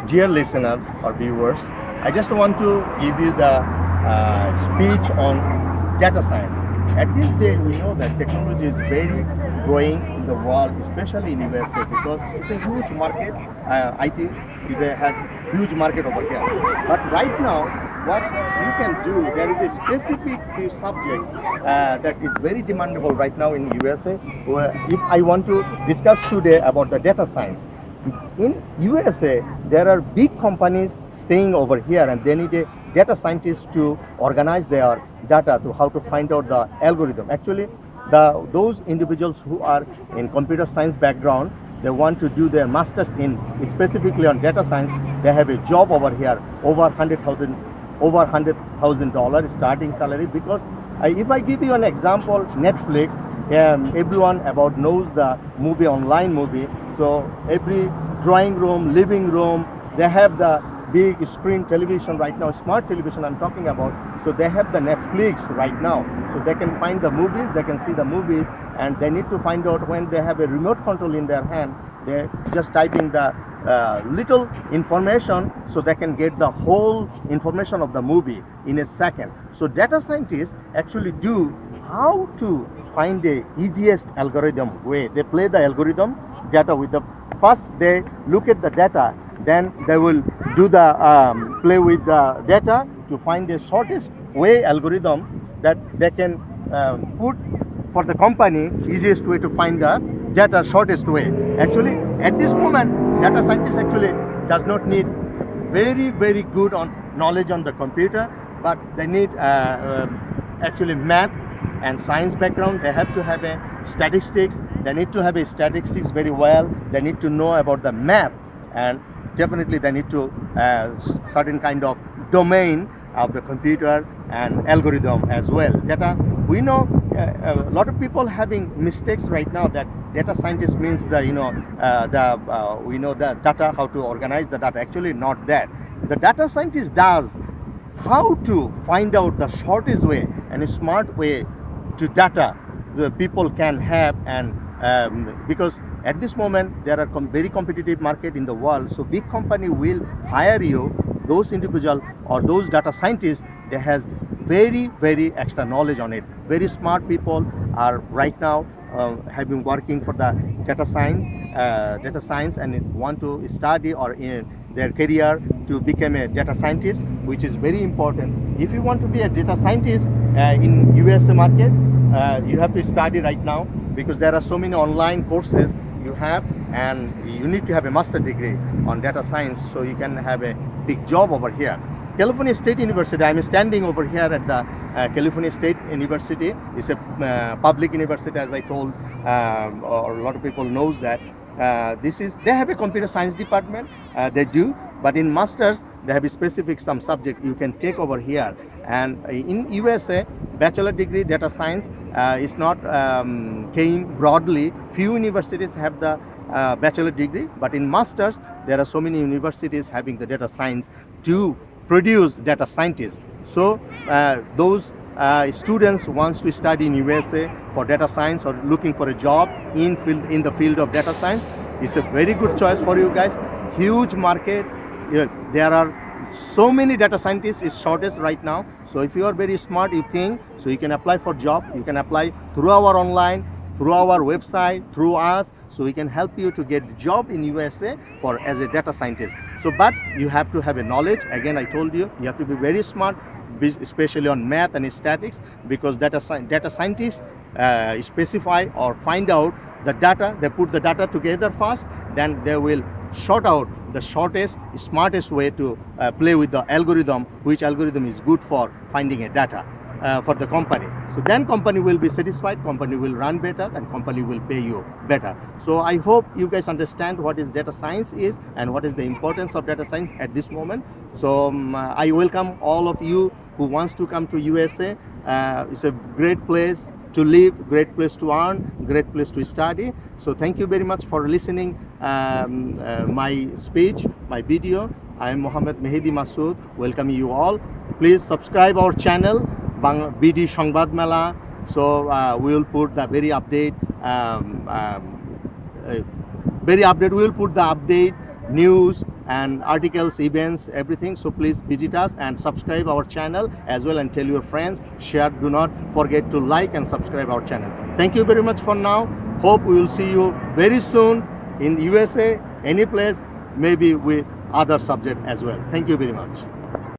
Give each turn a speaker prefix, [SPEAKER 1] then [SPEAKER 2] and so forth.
[SPEAKER 1] Dear listener or viewers, I just want to give you the speech on data science. At this day, we know that technology is very growing in the world, especially in USA, because it's a huge market. IT has huge market over here. But right now, what you can do, there is a specific subject that is very demandable right now in USA. Where if I want to discuss today about the data science, in USA, there are big companies staying over here and they need a data scientist to organize their data to how to find out the algorithm. Actually, those individuals who are in computer science background, they want to do their masters in specifically on data science. They have a job over here, over $100,000 starting salary. Because if I give you an example, Netflix, everyone about knows the movie, online movie. So every drawing room, living room, they have the big screen television right now, smart television I'm talking about. So they have the Netflix right now. So they can find the movies, they can see the movies, and they need to find out when they have a remote control in their hand. They're just typing the little information so they can get the whole information of the movie in a second. So data scientists actually do how to find the easiest algorithm way. They play the algorithm data with the first they look at the data, then they will do the play with the data to find the shortest way algorithm that they can put for the company easiest way to find the data shortest way. Actually, at this moment, data scientist actually does not need very good on knowledge on the computer, but they need actually math and science background. They have to have a statistics. They need to have a statistics very well. They need to know about the math, and definitely they need to certain kind of domain of the computer and algorithm as well. Data, we know a lot of people having mistakes right now that data scientist means the we know the data, how to organize the data. Actually, not that. The data scientist does how to find out the shortest way and a smart way to data the people can have. And because at this moment there are very competitive market in the world, so big company will hire you, those individual or those data scientists. They has very extra knowledge on it. Very smart people are right now have been working for the data science and want to study or in their career to become a data scientist, which is very important. If you want to be a data scientist in USA market, you have to study right now, because there are so many online courses you have, and you need to have a master degree on data science so you can have a big job over here. California State University, I'm standing over here at the California State University. It's a public university, as I told, or a lot of people knows that. They have a computer science department, they do, but in masters they have a specific some subject you can take over here. And in USA, bachelor degree data science is not came broadly. Few universities have the bachelor degree, but in masters there are so many universities having the data science to produce data scientists. So those students wants to study in USA for data science or looking for a job in the field of data science, it's a very good choice for you guys. Huge market. There are so many data scientists is shortage right now. So if you are very smart, you think, so you can apply for job. You can apply through our online, through our website, through us, so we can help you to get job in USA for as a data scientist. So but you have to have a knowledge. Again, I told you, you have to be very smart, especially on math and statistics, because data scientists specify or find out the data. They put the data together first, then they will sort out the shortest, smartest way to play with the algorithm, which algorithm is good for finding a data for the company. So then company will be satisfied, company will run better, and company will pay you better. So I hope you guys understand what is data science is and what is the importance of data science at this moment. So I welcome all of you who wants to come to USA. It's a great place to live, great place to earn, great place to study. So thank you very much for listening my speech, my video. I am Mohammed Mehdi Masood, welcoming you all. Please subscribe our channel, BD Shongbad Mela. So we will put the very update, we will put the update, news, and articles, events, everything. So please visit us and subscribe our channel as well, and tell your friends, share. Do not forget to like and subscribe our channel. Thank you very much for now. Hope we will see you very soon in USA, any place, maybe with other subject as well. Thank you very much.